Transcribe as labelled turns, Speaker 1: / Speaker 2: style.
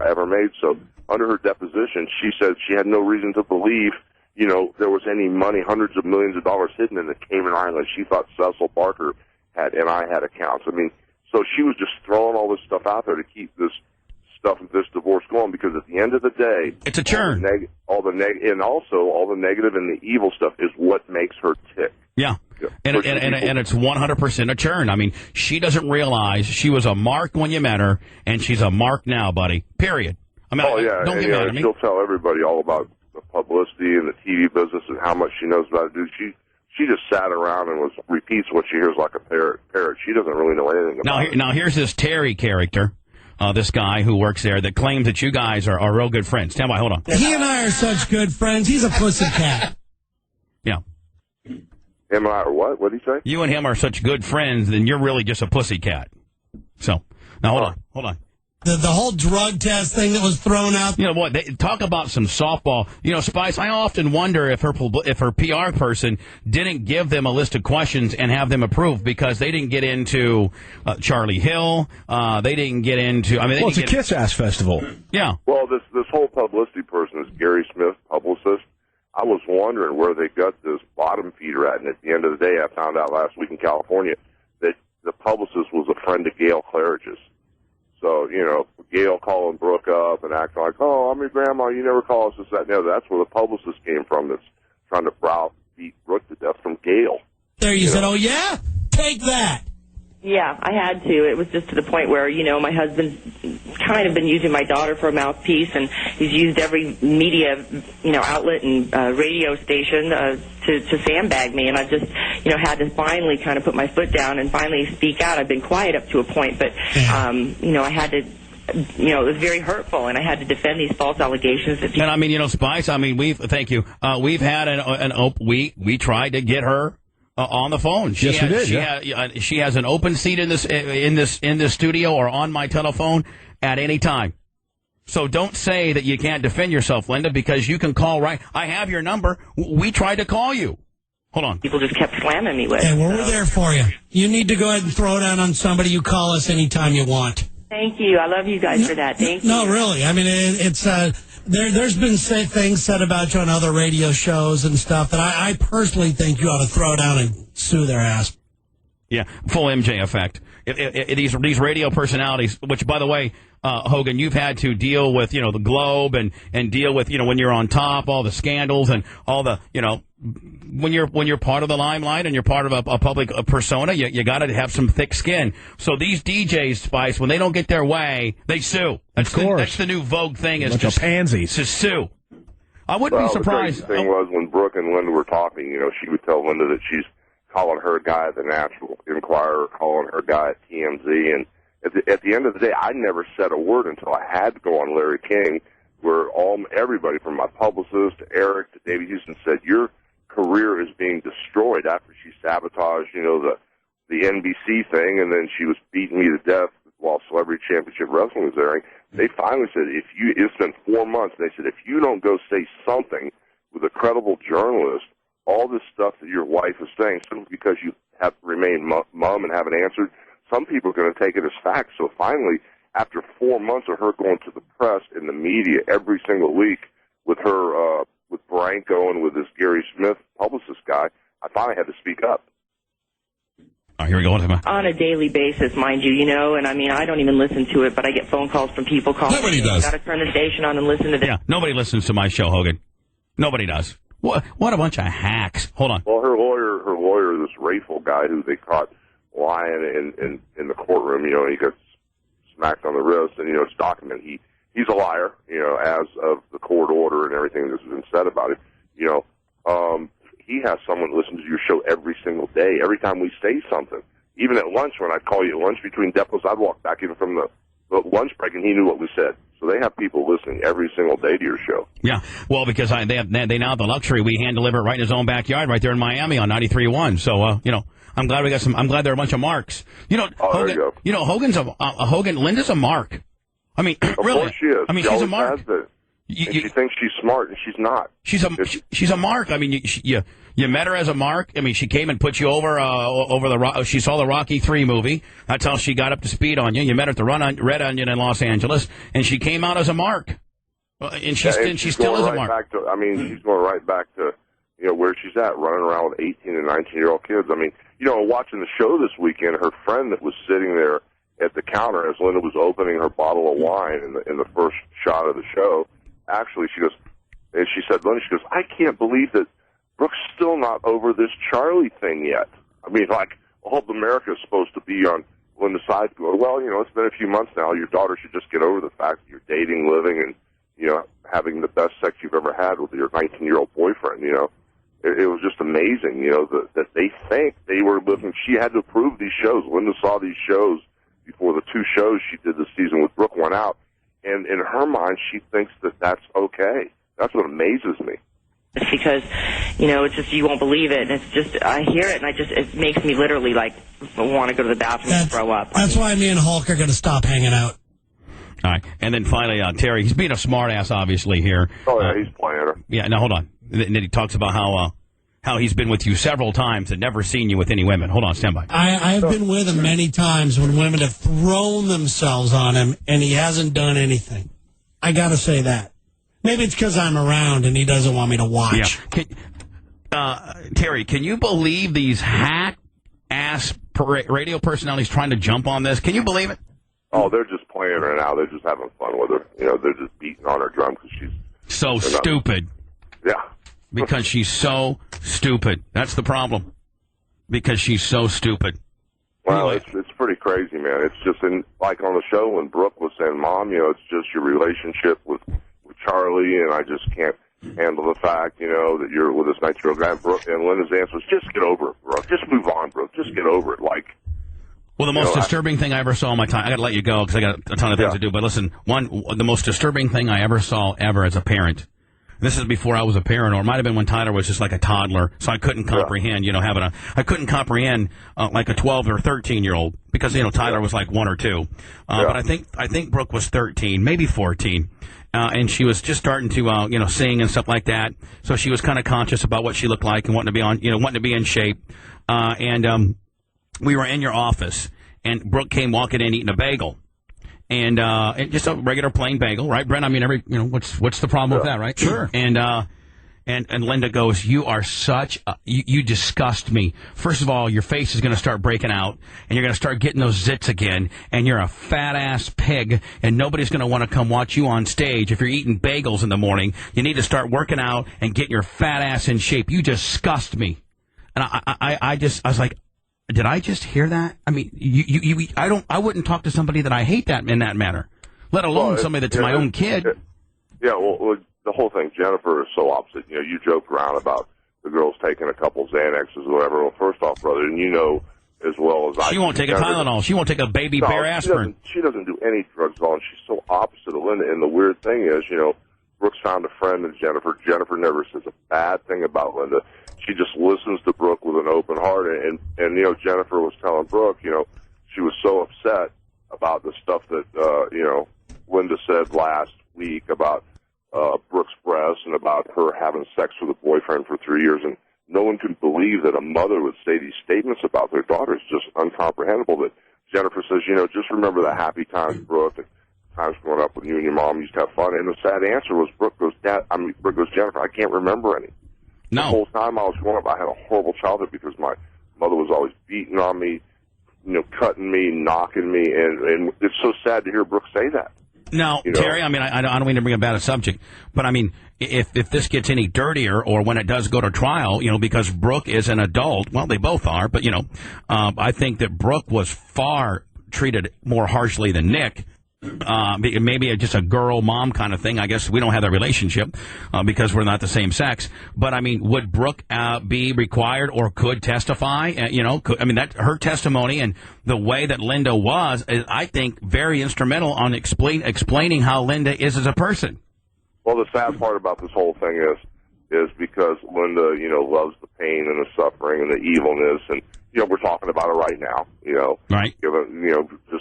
Speaker 1: ever made. So under her deposition, she said she had no reason to believe, there was any money, hundreds of millions of dollars hidden in the Cayman Islands. She thought Cecil Barker had accounts. I mean, so she was just throwing all this stuff out there to keep this divorce going, because at the end of the day,
Speaker 2: it's a churn.
Speaker 1: All the negative and the evil stuff is what makes her tick.
Speaker 2: Yeah. And it's 100% a churn. I mean, she doesn't realize she was a mark when you met her, and she's a mark now, buddy. Period. I mean, don't get mad at me.
Speaker 1: She'll tell everybody all about the publicity and the TV business and how much she knows about it. Dude, she just sat around and repeats what she hears like a parrot. She doesn't really know anything about it.
Speaker 2: Now, here's this Terry character. This guy who works there that claims that you guys are real good friends. Stand by, hold on.
Speaker 3: He and I are such good friends. He's a pussycat.
Speaker 2: Yeah.
Speaker 1: Him and I are what? What did he say?
Speaker 2: You and him are such good friends, then you're really just a pussycat. So, now hold on.
Speaker 3: The whole drug test thing that was thrown out.
Speaker 2: You know what? Talk about some softball. Spice, I often wonder if her PR person didn't give them a list of questions and have them approved, because they didn't get into Charlie Hill. They didn't get into. I mean,
Speaker 4: it's a kiss-ass festival.
Speaker 2: Yeah.
Speaker 1: Well, this whole publicity person is Gary Smith, publicist. I was wondering where they got this bottom feeder at, and at the end of the day, I found out last week in California that the publicist was a friend of Gail Claridge's. So, Gail calling Brooke up and acting like, oh, I'm your grandma, you never call us this, that, and the other. That's where the publicist came from that's trying to browbeat Brooke to death from Gail.
Speaker 3: There you said, oh, yeah? Take that.
Speaker 5: Yeah, I had to. It was just to the point where, my husband's kind of been using my daughter for a mouthpiece, and he's used every media, outlet and radio station to sandbag me, and I just, had to finally kind of put my foot down and finally speak out. I've been quiet up to a point, but, I had to, it was very hurtful, and I had to defend these false allegations.
Speaker 2: And I mean, Spice, I mean, thank you. We've had we tried to get her on the phone. She has an open seat in this studio or on my telephone at any time. So don't say that you can't defend yourself, Linda, because you can call right. I have your number. We tried to call you. Hold on.
Speaker 5: People just kept slamming me with.
Speaker 3: Hey, we're there for you. You need to go ahead and throw down on somebody. You call us anytime you want.
Speaker 5: Thank you. I love you guys for that. Thank you.
Speaker 3: No, really. I mean, it's there's been things said about you on other radio shows and stuff that I personally think you ought to throw down and sue their ass.
Speaker 2: Yeah, full MJ effect. These radio personalities, which, by the way, Hogan, you've had to deal with, the Globe and deal with, when you're on top, all the scandals and all the, when you're part of the limelight and you're part of a public persona, you got to have some thick skin. So these DJs, Spice, when they don't get their way, they sue. That's the new Vogue thing, is just
Speaker 4: pansies
Speaker 2: to sue. I wouldn't be surprised.
Speaker 1: The thing was, when Brooke and Linda were talking, she would tell Linda that she's calling her guy at the National Enquirer, calling her guy at TMZ, and at the end of the day, I never said a word until I had to go on Larry King, where everybody from my publicist to Eric to David Houston said, your career is being destroyed after she sabotaged, the NBC thing, and then she was beating me to death while Celebrity Championship Wrestling was airing. They finally said, it's been 4 months, and they said, if you don't go say something with a credible journalist, all this stuff that your wife is saying, simply because you have remained mum and haven't answered, some people are going to take it as fact. So finally, after 4 months of her going to the press and the media every single week with her, with Branko and with this Gary Smith publicist guy, I finally had to speak up.
Speaker 2: Oh, here we go.
Speaker 5: On a daily basis, mind you, and I mean, I don't even listen to it, but I get phone calls from people calling.
Speaker 4: Nobody does.
Speaker 5: Got to turn the station on and listen to this.
Speaker 2: Yeah, nobody listens to my show, Hogan. Nobody does. What a bunch of hacks. Hold on.
Speaker 1: Well, her lawyer, this Rayful guy who they caught lying in the courtroom, he got smacked on the wrist, and, it's documented. He's a liar, as of the court order and everything that's been said about it. He has someone listen to your show every single day, every time we say something. Even at lunch, when I'd call you at lunch between depots, I'd walk back in from the lunch break, and he knew what we said. So they have people listening every single day to your show. Yeah,
Speaker 2: well, because they now have the luxury. We hand deliver it right in his own backyard, right there in Miami on 93.1. So, I'm glad we got some. I'm glad there are a bunch of marks.
Speaker 1: Hogan, there you go.
Speaker 2: Hogan's Hogan. Linda's a mark. I mean, really.
Speaker 1: Of course she is.
Speaker 2: I mean, she's a mark.
Speaker 1: She thinks she's smart, and she's not.
Speaker 2: She's a mark. I mean, You met her as a mark? I mean, she came and put you over she saw the Rocky III movie. That's how she got up to speed on you. You met her at the Red Onion in Los Angeles, and she came out as a mark. And she still is a mark.
Speaker 1: She's going right back to, where she's at, running around with 18 and 19-year-old kids. I mean, watching the show this weekend, her friend that was sitting there at the counter as Linda was opening her bottle of wine in the first shot of the show, actually, she said, Linda, I can't believe that Brooke's still not over this Charlie thing yet. I mean, all of America is supposed to be on Linda's side going, well, it's been a few months now. Your daughter should just get over the fact that you're dating, living, and, having the best sex you've ever had with your 19-year-old boyfriend, It was just amazing, that they think they were living. She had to approve these shows. Linda saw these shows before the 2 shows she did this season with Brooke went out. And in her mind, she thinks that that's okay. That's what amazes me.
Speaker 5: It's because, it's just, you won't believe it. And it's just, I hear it, and it makes me literally, want to go to the bathroom and throw up.
Speaker 3: That's why me and Hulk are going to stop hanging out.
Speaker 2: All right. And then finally, Terry, he's being a smartass, obviously, here.
Speaker 1: Oh, yeah, he's playing her.
Speaker 2: Yeah, now, hold on. And then he talks about how he's been with you several times and never seen you with any women. Hold on, stand by.
Speaker 3: I've been with him many times when women have thrown themselves on him, and he hasn't done anything. I got to say that. Maybe it's because I'm around and he doesn't want me to watch.
Speaker 2: Yeah. Terry, can you believe these hack-ass radio personalities trying to jump on this? Can you believe it?
Speaker 1: Oh, they're just playing her now. They're just having fun with her. They're just beating on her drum because she's...
Speaker 2: So stupid.
Speaker 1: Yeah.
Speaker 2: Because she's so stupid. That's the problem. Because she's so stupid.
Speaker 1: Well,
Speaker 2: anyway.
Speaker 1: it's pretty crazy, man. It's just, like on the show when Brooke was saying, Mom, it's just your relationship with Charlie, and I just can't handle the fact, that you're with this 19-year-old guy. Brooke, and Linda's answer was, just get over it, Brooke. Just move on, Brooke. Just get over it.
Speaker 2: Well, the most disturbing thing I ever saw in my time, I got to let you go because I got a ton of things to do, but listen, the most disturbing thing I ever saw as a parent, this is before I was a parent, or it might have been when Tyler was just like a toddler, so I couldn't comprehend, I couldn't comprehend like a 12 or 13-year-old because, Tyler was like 1 or 2. But I think Brooke was 13, maybe 14. And she was just starting to, sing and stuff like that. So she was kind of conscious about what she looked like and wanting to be in shape. And we were in your office, and Brooke came walking in eating a bagel, and just a regular plain bagel, right, Brent? I mean, what's the problem with that, right? Sure. And Linda goes, you are you disgust me. First of all, your face is going to start breaking out, and you're going to start getting those zits again, and you're a fat-ass pig, and nobody's going to want to come watch you on stage if you're eating bagels in the morning. You need to start working out and get your fat ass in shape. You disgust me. And I was like, did I just hear that? I mean, I wouldn't talk to somebody that I hate that in that manner, let alone somebody that's my own kid.
Speaker 1: Well, the whole thing, Jennifer is so opposite. You joked around about the girls taking a couple Xanaxes or whatever. Well, first off, brother, and as well as I...
Speaker 2: She won't take a Tylenol. She won't take a baby bear aspirin.
Speaker 1: She doesn't do any drugs at all, and she's so opposite of Linda. And the weird thing is, Brooke's found a friend in Jennifer. Jennifer never says a bad thing about Linda. She just listens to Brooke with an open heart. And Jennifer was telling Brooke, she was so upset about the stuff that, Linda said last week about Brooke's breasts and about her having sex with a boyfriend for 3 years. And no one can believe that a mother would say these statements about their daughter. It's just incomprehensible that Jennifer says, just remember the happy times, Brooke, and times growing up with you and your mom used to have fun. And the sad answer was Brooke goes, Jennifer, I can't remember any.
Speaker 2: No.
Speaker 1: The whole time I was growing up, I had a horrible childhood because my mother was always beating on me, cutting me, knocking me, and it's so sad to hear Brooke say that.
Speaker 2: Now, Terry, I mean, I don't mean to bring up a subject, but I mean, if this gets any dirtier, or when it does go to trial, because Brooke is an adult, well, they both are, but I think that Brooke was treated more harshly than Nick. Maybe just a girl mom kind of thing. I guess we don't have that relationship because we're not the same sex. But I mean, would Brooke be required or could testify? Her testimony and the way that Linda was, is, I think, very instrumental on explaining how Linda is as a person.
Speaker 1: Well, the sad part about this whole thing is because Linda, loves the pain and the suffering and the evilness, and we're talking about it right now.
Speaker 2: Right.
Speaker 1: Just